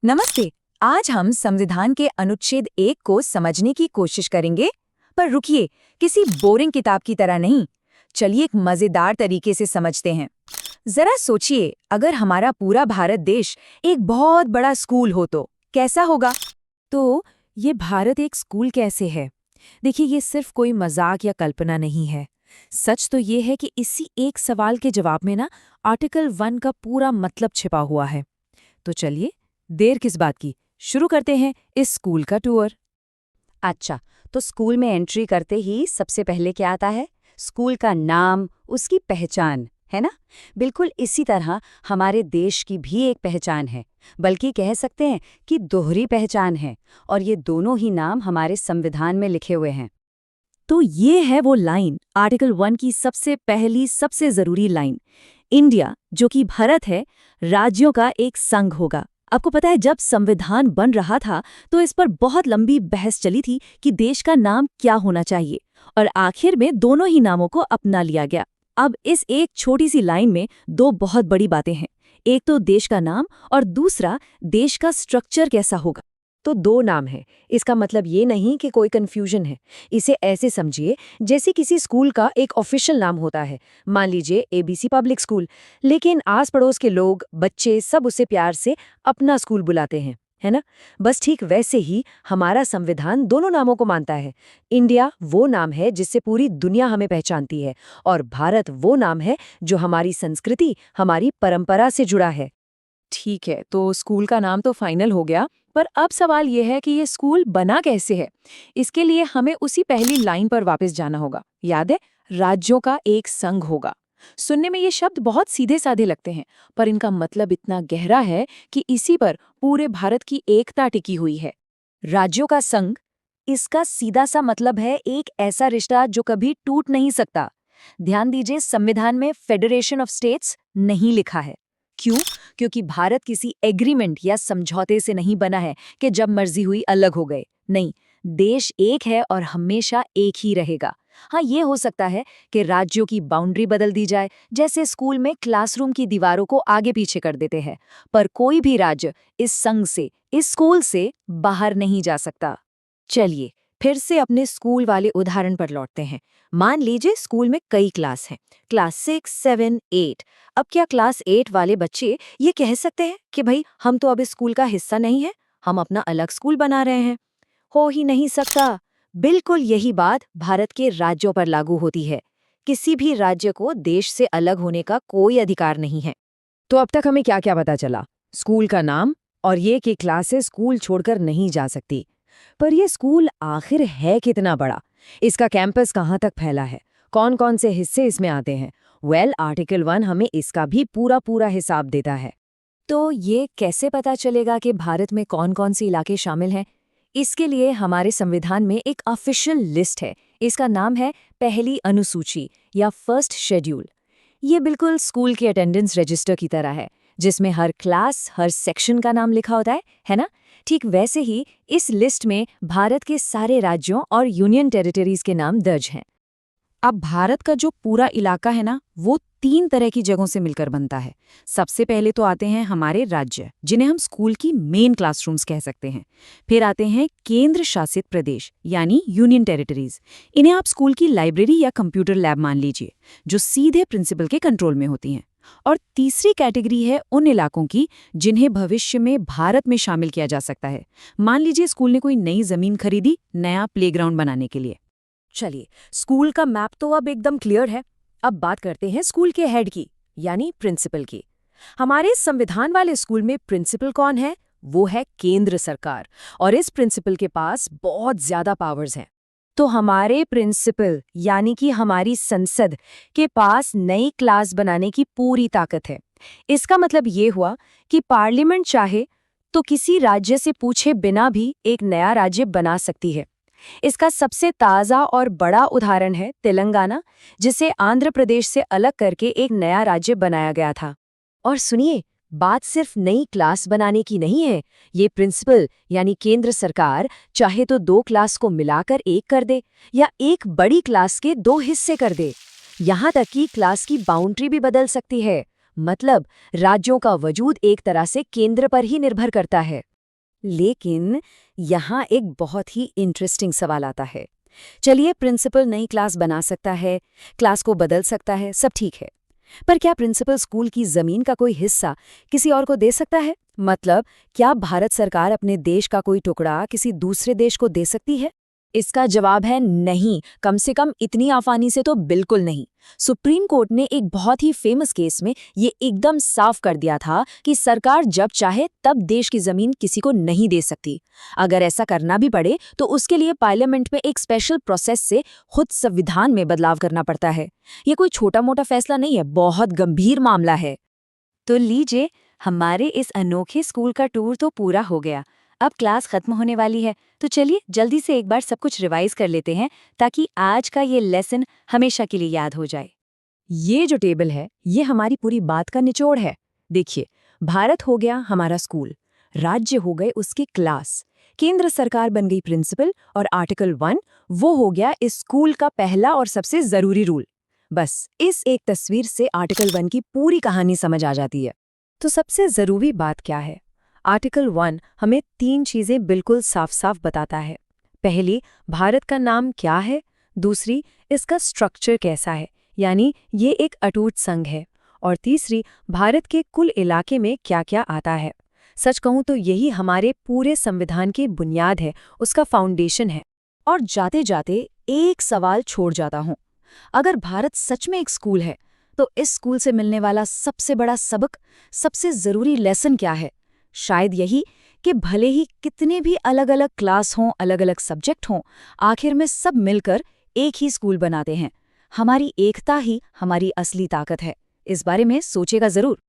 नमस्ते। आज हम संविधान के अनुच्छेद 1 को समझने की कोशिश करेंगे। पर रुकिए, किसी बोरिंग किताब की तरह नहीं। चलिए एक मजेदार तरीके से समझते हैं। जरा सोचिए, अगर हमारा पूरा भारत देश एक बहुत बड़ा स्कूल हो तो कैसा होगा? तो ये भारत एक स्कूल कैसे है? देखिए, ये सिर्फ कोई मजाक या कल्पना नहीं है। सच तो ये है कि इसी एक सवाल के जवाब में ना आर्टिकल 1 का पूरा मतलब छिपा हुआ है। तो चलिए, देर किस बात की, शुरू करते हैं इस स्कूल का टूर। अच्छा, तो स्कूल में एंट्री करते ही सबसे पहले क्या आता है? स्कूल का नाम, उसकी पहचान, है ना? बिल्कुल इसी तरह हमारे देश की भी एक पहचान है, बल्कि कह सकते हैं कि दोहरी पहचान है, और ये दोनों ही नाम हमारे संविधान में लिखे हुए हैं। तो ये है वो लाइन, आर्टिकल 1 की सबसे पहली सबसे जरूरी लाइन। इंडिया, जो कि भारत है, राज्यों का एक संघ होगा। आपको पता है, जब संविधान बन रहा था तो इस पर बहुत लंबी बहस चली थी कि देश का नाम क्या होना चाहिए, और आखिर में दोनों ही नामों को अपना लिया गया। अब इस एक छोटी सी लाइन में दो बहुत बड़ी बातें हैं। एक तो देश का नाम, और दूसरा देश का स्ट्रक्चर कैसा होगा। तो दो नाम हैं। इसका मतलब ये नहीं कि कोई कंफ्यूजन है। इसे ऐसे समझिए जैसे किसी स्कूल का एक ऑफिशियल नाम होता है। मान लीजिए एबीसी पब्लिक स्कूल, लेकिन आस पड़ोस के लोग, बच्चे सब उसे प्यार से अपना स्कूल बुलाते हैं, है ना? बस ठीक वैसे ही हमारा संविधान दोनों नामों को मानता है। इंडिया वो नाम है जिससे पूरी दुनिया हमें पहचानती है, और भारत वो नाम है जो हमारी संस्कृति, हमारी परंपरा से जुड़ा है। ठीक है, तो स्कूल का नाम तो फाइनल हो गया, पर अब सवाल यह है कि ये स्कूल बना कैसे है। इसके लिए हमें उसी पहली लाइन पर वापस जाना होगा। याद है, राज्यों का एक संघ होगा। सुनने में ये शब्द बहुत सीधे साधे लगते हैं, पर इनका मतलब इतना गहरा है कि इसी पर पूरे भारत की एकता टिकी हुई है। राज्यों का संघ, इसका सीधा सा मतलब है एक ऐसा रिश्ता जो कभी टूट नहीं सकता। ध्यान दीजिए, संविधान में फेडरेशन ऑफ स्टेट्स नहीं लिखा है। क्यों? क्योंकि भारत किसी एग्रीमेंट या समझौते से नहीं बना है कि जब मर्जी हुई अलग हो गए। नहीं, देश एक है और हमेशा एक ही रहेगा। हाँ, ये हो सकता है कि राज्यों की बाउंड्री बदल दी जाए, जैसे स्कूल में क्लासरूम की दीवारों को आगे पीछे कर देते हैं, पर कोई भी राज्य इस संघ से, इस स्कूल से बाहर नहीं जा सकता। चलिए फिर से अपने स्कूल वाले उदाहरण पर लौटते हैं। मान लीजिए स्कूल में कई क्लास हैं, क्लास 6, 7, 8। अब क्या क्लास 8 वाले बच्चे ये कह सकते हैं कि भाई हम तो अब इस स्कूल का हिस्सा नहीं है, हम अपना अलग स्कूल बना रहे हैं? हो ही नहीं सकता। बिल्कुल यही बात भारत के राज्यों पर लागू होती है। किसी भी राज्य को देश से अलग होने का कोई अधिकार नहीं है। तो अब तक हमें क्या क्या पता चला? स्कूल का नाम, और ये कि क्लासेस स्कूल छोड़कर नहीं जा सकती। पर ये स्कूल आखिर है कितना बड़ा? इसका कैंपस कहाँ तक फैला है? कौन कौन से हिस्से इसमें आते हैं? आर्टिकल 1 हमें इसका भी पूरा पूरा हिसाब देता है। तो ये कैसे पता चलेगा कि भारत में कौन कौन से इलाके शामिल हैं? इसके लिए हमारे संविधान में एक ऑफिशियल लिस्ट है। इसका नाम है पहली अनुसूची या फर्स्ट शेड्यूल। ये बिल्कुल स्कूल के अटेंडेंस रजिस्टर की तरह है, जिसमें हर क्लास, हर सेक्शन का नाम लिखा होता है ना? ठीक वैसे ही इस लिस्ट में भारत के सारे राज्यों और यूनियन टेरिटरीज के नाम दर्ज हैं। अब भारत का जो पूरा इलाका है ना, वो 3 तरह की जगहों से मिलकर बनता है। सबसे पहले तो आते हैं हमारे राज्य, जिन्हें हम स्कूल की मेन क्लासरूम्स कह सकते हैं। फिर आते हैं केंद्र शासित प्रदेश यानी यूनियन टेरिटरीज। इन्हें आप स्कूल की लाइब्रेरी या कंप्यूटर लैब मान लीजिए, जो सीधे प्रिंसिपल के कंट्रोल में होती हैं। और तीसरी कैटेगरी है उन इलाकों की जिन्हें भविष्य में भारत में शामिल किया जा सकता है। मान लीजिए स्कूल ने कोई नई जमीन खरीदी नया प्लेग्राउंड बनाने के लिए। चलिए, स्कूल का मैप तो अब एकदम क्लियर है। अब बात करते हैं स्कूल के हेड की, यानी प्रिंसिपल की। हमारे संविधान वाले स्कूल में प्रिंसिपल कौन है? वो है केंद्र सरकार, और इस प्रिंसिपल के पास बहुत ज्यादा पावर्स हैं। तो हमारे प्रिंसिपल यानी कि हमारी संसद के पास नई क्लास बनाने की पूरी ताकत है। इसका मतलब ये हुआ कि पार्लियामेंट चाहे तो किसी राज्य से पूछे बिना भी एक नया राज्य बना सकती है। इसका सबसे ताज़ा और बड़ा उदाहरण है तेलंगाना, जिसे आंध्र प्रदेश से अलग करके एक नया राज्य बनाया गया था। और सुनिए, बात सिर्फ नई क्लास बनाने की नहीं है। ये प्रिंसिपल यानी केंद्र सरकार चाहे तो 2 क्लास को मिलाकर एक कर दे, या एक बड़ी क्लास के 2 हिस्से कर दे। यहाँ तक कि क्लास की बाउंड्री भी बदल सकती है। मतलब राज्यों का वजूद एक तरह से केंद्र पर ही निर्भर करता है। लेकिन यहाँ एक बहुत ही इंटरेस्टिंग सवाल आता है। चलिए, प्रिंसिपल नई क्लास बना सकता है, क्लास को बदल सकता है, सब ठीक है। पर क्या प्रिंसिपल स्कूल की जमीन का कोई हिस्सा किसी और को दे सकता है? मतलब, क्या भारत सरकार अपने देश का कोई टुकड़ा किसी दूसरे देश को दे सकती है? इसका जवाब है नहीं, कम से कम इतनी आसानी से तो बिल्कुल नहीं। सुप्रीम कोर्ट ने एक बहुत ही फेमस केस में ये एकदम साफ कर दिया था कि सरकार जब चाहे तब देश की जमीन किसी को नहीं दे सकती। अगर ऐसा करना भी पड़े तो उसके लिए पार्लियामेंट में एक स्पेशल प्रोसेस से खुद संविधान में बदलाव करना पड़ता है। ये कोई छोटा मोटा फैसला नहीं है, बहुत गंभीर मामला है। तो लीजिए, हमारे इस अनोखे स्कूल का टूर तो पूरा हो गया। अब क्लास खत्म होने वाली है, तो चलिए जल्दी से एक बार सब कुछ रिवाइज कर लेते हैं ताकि आज का ये लेसन हमेशा के लिए याद हो जाए। ये जो टेबल है, ये हमारी पूरी बात का निचोड़ है। देखिए, भारत हो गया हमारा स्कूल, राज्य हो गए उसके क्लास, केंद्र सरकार बन गई प्रिंसिपल, और आर्टिकल 1 वो हो गया इस स्कूल का पहला और सबसे जरूरी रूल। बस इस एक तस्वीर से आर्टिकल 1 की पूरी कहानी समझ आ जाती है। तो सबसे जरूरी बात क्या है? आर्टिकल 1 हमें 3 चीजें बिल्कुल साफ साफ बताता है। पहली, भारत का नाम क्या है। दूसरी, इसका स्ट्रक्चर कैसा है, यानी ये एक अटूट संघ है। और तीसरी, भारत के कुल इलाके में क्या क्या आता है। सच कहूं तो यही हमारे पूरे संविधान की बुनियाद है, उसका फाउंडेशन है। और जाते जाते एक सवाल छोड़ जाता हूं। अगर भारत सच में एक स्कूल है, तो इस स्कूल से मिलने वाला सबसे बड़ा सबक, सबसे जरूरी लेसन क्या है? शायद यही कि भले ही कितने भी अलग अलग क्लास हों, अलग अलग सब्जेक्ट हों, आखिर में सब मिलकर एक ही स्कूल बनाते हैं। हमारी एकता ही हमारी असली ताकत है। इस बारे में सोचेगा जरूर।